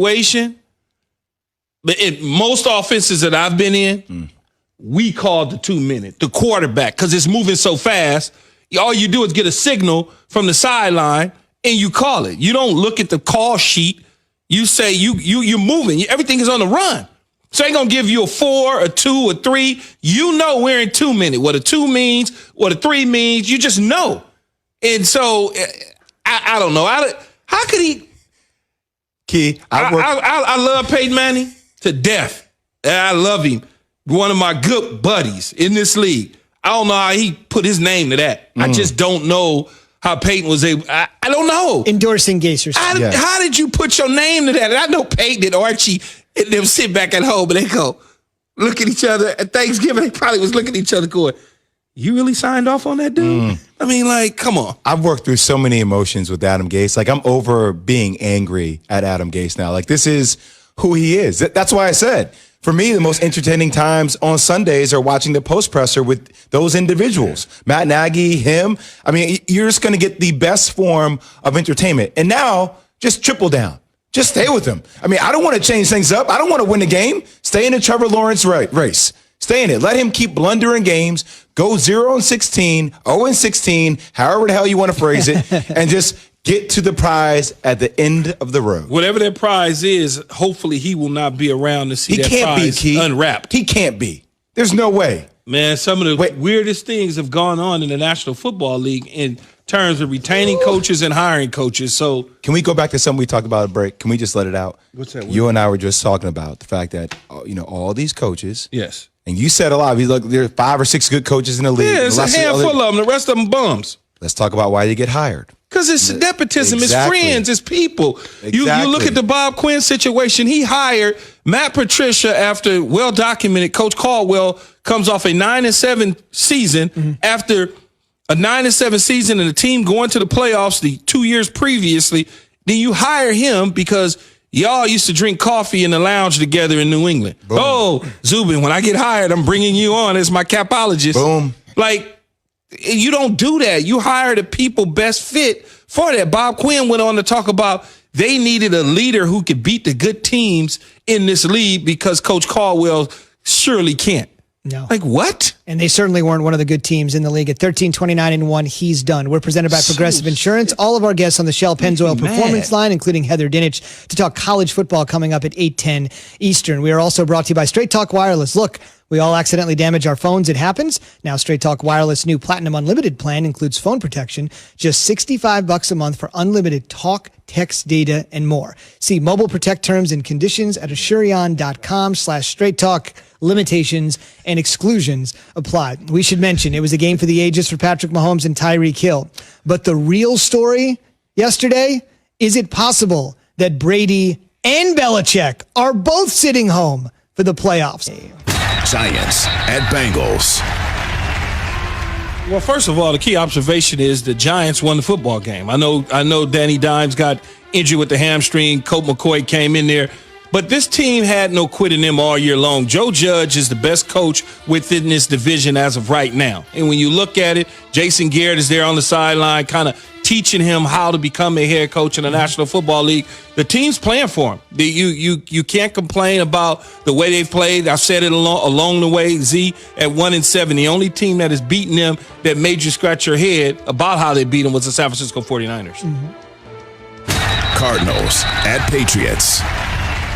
situation, but in most offenses that I've been in, we called the 2-minute, the quarterback, because it's moving so fast. All you do is get a signal from the sideline and you call it. You don't look at the call sheet. You say you're moving. Everything is on the run. So ain't gonna give you a 4, a 2, a 3. You know we're in 2-minute. What a 2 means, what a 3 means. You just know. And so I don't know. How could he? Key, I love Peyton Manning to death. And I love him. One of my good buddies in this league. I don't know how he put his name to that. I just don't know how Peyton was able. I don't know. Endorsing Geiser. How did you put your name to that? And I know Peyton and Archie and them sit back at home and they go look at each other at Thanksgiving. They probably was looking at each other going, "You really signed off on that dude?" I mean, like, come on. I've worked through so many emotions with Adam Gase. Like, I'm over being angry at Adam Gase now. Like, this is who he is. That's why I said, for me, the most entertaining times on Sundays are watching the post presser with those individuals. Matt Nagy, him. I mean, you're just going to get the best form of entertainment. And now, just triple down. Just stay with him. I mean, I don't want to change things up. I don't want to win the game. Stay in the Trevor Lawrence race. Stay in it. Let him keep blundering games. Go 0-16, 0-16, however the hell you want to phrase it, and just get to the prize at the end of the road. Whatever that prize is, hopefully he will not be around to see that prize unwrapped. He can't be. There's no way. Man, some of the weirdest things have gone on in the National Football League in terms of retaining coaches and hiring coaches. So can we go back to something we talked about at break? Can we just let it out? What's that? You and I were just talking about the fact that, all these coaches. Yes. And you said a lot. Look, there are 5 or 6 good coaches in the league. Yeah, it's a handful of them. The rest of them bums. Let's talk about why you get hired. Because it's nepotism, Exactly. it's friends, it's people. Exactly. You look at the Bob Quinn situation. He hired Matt Patricia after, well documented, Coach Caldwell comes off a 9-7 season. After a 9-7 season and the team going to the playoffs the 2 years previously. Then you hire him because y'all used to drink coffee in the lounge together in New England. Boom. Oh, Zubin, when I get hired, I'm bringing you on as my capologist. Boom. Like, you don't do that. You hire the people best fit for that. Bob Quinn went on to talk about they needed a leader who could beat the good teams in this league because Coach Caldwell surely can't. No. Like, what? And they certainly weren't one of the good teams in the league. At 13-29-1, he's done. We're presented by Progressive Insurance. All of our guests on the Shell Pennzoil Performance Line, including Heather Dinich, to talk college football coming up at 8:10 Eastern. We are also brought to you by Straight Talk Wireless. Look, we all accidentally damage our phones. It happens. Now, Straight Talk Wireless new Platinum Unlimited plan includes phone protection, just $65 a month for unlimited talk, text, data, and more. See Mobile Protect terms and conditions at Asurion.com/Straight Talk. Limitations and exclusions apply. We should mention it was a game for the ages for Patrick Mahomes and Tyreek Hill. But the real story yesterday, is it possible that Brady and Belichick are both sitting home for the playoffs? Giants at Bengals. Well, first of all, the key observation is the Giants won the football game. I know Danny Dimes got injured with the hamstring. Colt McCoy came in there. But this team had no quit in them all year long. Joe Judge is the best coach within this division as of right now. And when you look at it, Jason Garrett is there on the sideline kind of teaching him how to become a head coach in the National Football League. The team's playing for him. You can't complain about the way they've played. I've said it along the way, Z, at 1-7. The only team that has beaten them that made you scratch your head about how they beat them was the San Francisco 49ers. Cardinals at Patriots.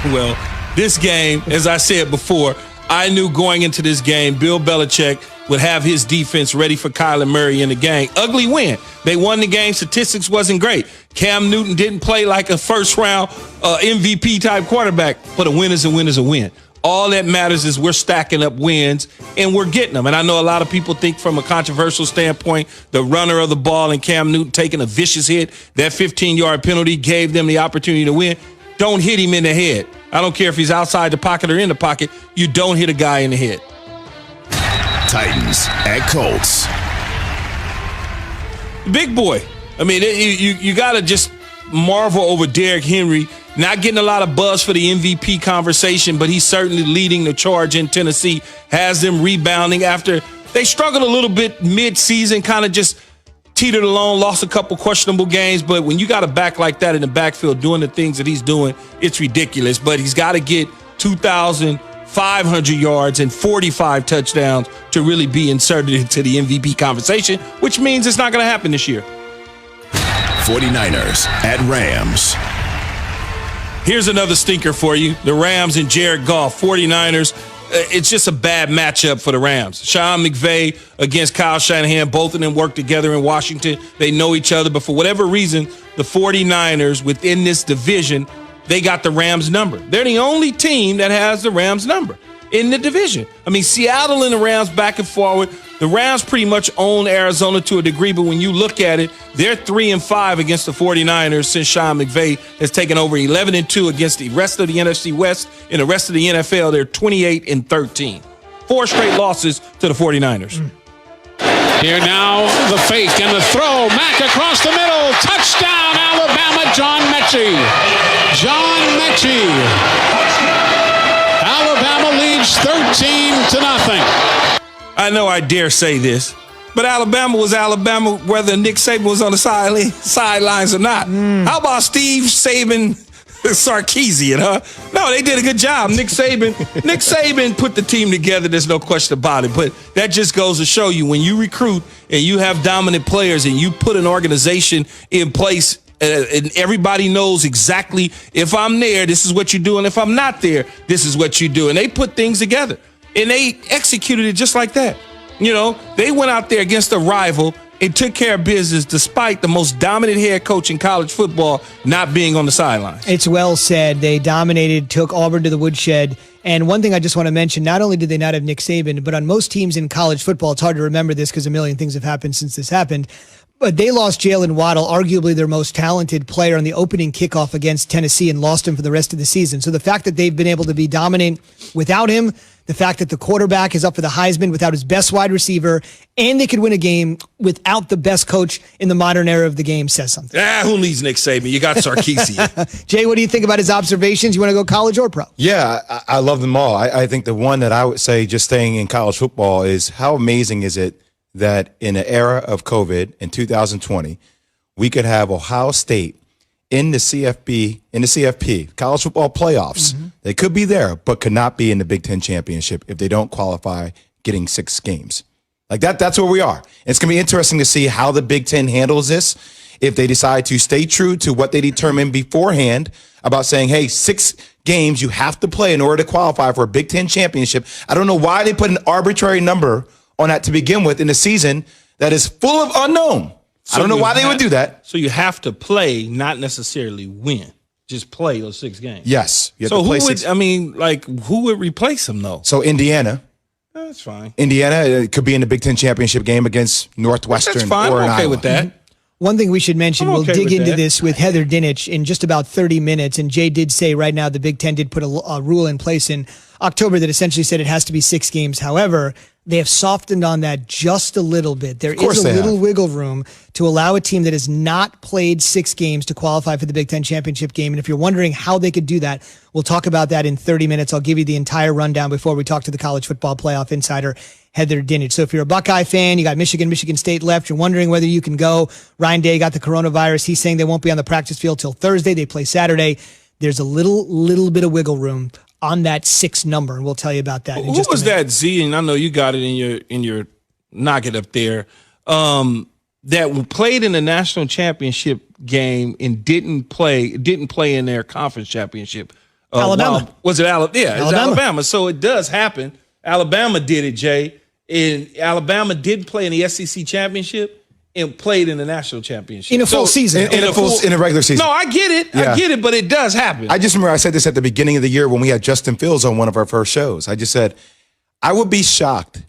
Well, this game, as I said before, I knew going into this game, Bill Belichick would have his defense ready for Kyler Murray in the game. Ugly win. They won the game. Statistics wasn't great. Cam Newton didn't play like a first-round MVP-type quarterback, but a win is a win is a win. All that matters is we're stacking up wins, and we're getting them. And I know a lot of people think from a controversial standpoint, the runner of the ball and Cam Newton taking a vicious hit, that 15-yard penalty gave them the opportunity to win. Don't hit him in the head. I don't care if he's outside the pocket or in the pocket. You don't hit a guy in the head. Titans at Colts. Big boy. I mean, you got to just marvel over Derrick Henry. Not getting a lot of buzz for the MVP conversation, but he's certainly leading the charge in Tennessee. Has them rebounding after they struggled a little bit mid-season, kind of just teetered along, lost a couple questionable games, but when you got a back like that in the backfield doing the things that he's doing, it's ridiculous. But he's got to get 2,500 yards and 45 touchdowns to really be inserted into the MVP conversation, which means it's not going to happen this year. 49ers at Rams. Here's another stinker for you. The Rams and Jared Goff, 49ers. It's just a bad matchup for the Rams. Sean McVay against Kyle Shanahan. Both of them work together in Washington. They know each other. But for whatever reason, the 49ers within this division, they got the Rams number. They're the only team that has the Rams number in the division. I mean, Seattle and the Rams back and forward. The Rams pretty much own Arizona to a degree, but when you look at it, they're 3-5 against the 49ers since Sean McVay has taken over, 11-2 against the rest of the NFC West. In the rest of the NFL, they're 28-13. 4 straight losses to the 49ers. Here now, the fake and the throw. Mack across the middle. Touchdown, Alabama, John Mechie. John Mechie. Alabama leads 13-0. I know I dare say this, but Alabama was Alabama whether Nick Saban was on the sidelines or not. How about Steve Saban Sarkisian, huh? No, they did a good job. Nick Saban put the team together. There's no question about it. But that just goes to show you when you recruit and you have dominant players and you put an organization in place and everybody knows exactly if I'm there, this is what you do. And if I'm not there, this is what you do. And they put things together. And they executed it just like that. You know, they went out there against a rival and took care of business despite the most dominant head coach in college football not being on the sidelines. It's well said. They dominated, took Auburn to the woodshed. And one thing I just want to mention, not only did they not have Nick Saban, but on most teams in college football, it's hard to remember this because a million things have happened since this happened, but they lost Jalen Waddle, arguably their most talented player, on the opening kickoff against Tennessee and lost him for the rest of the season. So the fact that they've been able to be dominant without him, the fact that the quarterback is up for the Heisman without his best wide receiver, and they could win a game without the best coach in the modern era of the game says something. Who needs Nick Saban? You got Sarkisian. Jay, what do you think about his observations? You want to go college or pro? Yeah, I love them all. I think the one that I would say, just staying in college football, is how amazing is it that in an era of COVID in 2020, we could have Ohio State in the CFP, college football playoffs. They could be there, but could not be in the Big Ten championship if they don't qualify getting 6 games. Like that's where we are. It's going to be interesting to see how the Big Ten handles this. If they decide to stay true to what they determined beforehand about saying, hey, 6 games you have to play in order to qualify for a Big Ten championship. I don't know why they put an arbitrary number on that to begin with in a season that is full of unknown. I don't know why they would do that. So you have to play, not necessarily win. Just play those 6 games. Yes. You have So to play who would, 6. who would replace him, though? So Indiana. That's fine. Indiana could be in the Big Ten championship game against Northwestern. That's fine. Or I'm in okay Iowa. with that. One thing we should mention, I'm we'll okay dig with into that. this with Heather Dinich in just about 30 minutes. And Jay did say right now the Big Ten did put a rule in place in October that essentially said it has to be 6 games. However, they have softened on that just a little bit. There is a little wiggle room to allow a team that has not played 6 games to qualify for the Big Ten championship game. And if you're wondering how they could do that, we'll talk about that in 30 minutes. I'll give you the entire rundown before we talk to the college football playoff insider, Heather Dinich. So if you're a Buckeye fan, you got Michigan State left, you're wondering whether you can go. Ryan Day got the coronavirus. He's saying they won't be on the practice field till Thursday. They play Saturday. There's a little bit of wiggle room on that 6 number, and we'll tell you about that. Who was that, Z? And I know you got it in your knock it up there. That played in the national championship game and didn't play in their conference championship. Alabama. Was it Alabama? Yeah, Alabama. it's Alabama. So it does happen. Alabama did it, Jay. And Alabama did play in the SEC championship and played in the national championship. In a full season. In a regular season. No, I get it. Yeah. I get it, but it does happen. I just remember I said this at the beginning of the year when we had Justin Fields on one of our first shows. I just said, I would be shocked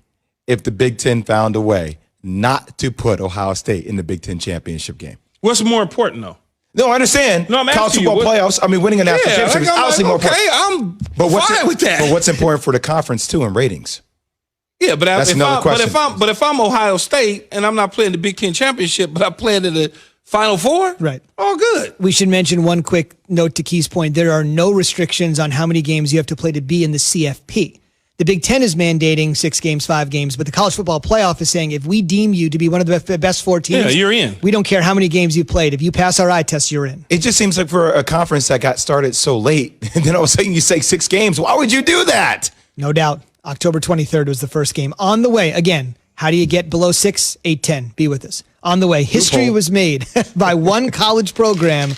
if the Big Ten found a way not to put Ohio State in the Big Ten championship game. What's more important, though? No, I understand. No, I'm college asking football playoffs. I mean, winning a national championship is obviously more important. I'm But fine with that. But what's important for the conference too in ratings? Yeah, but That's another question. If I'm Ohio State and I'm not playing the Big Ten championship, but I'm playing in the Final Four, Right. all good. We should mention one quick note to Key's point. There are no restrictions on how many games you have to play to be in the CFP. The Big Ten is mandating 6 games, 5 games, but the college football playoff is saying if we deem you to be one of the best 4 teams, you're in. We don't care how many games you played. If you pass our eye test, you're in. It just seems like for a conference that got started so late, and then all of a sudden you say 6 games. Why would you do that? No doubt. October 23rd was the first game. On the way, again, how do you get below 6? 8-10. Be with us. On the way, history was made by one college program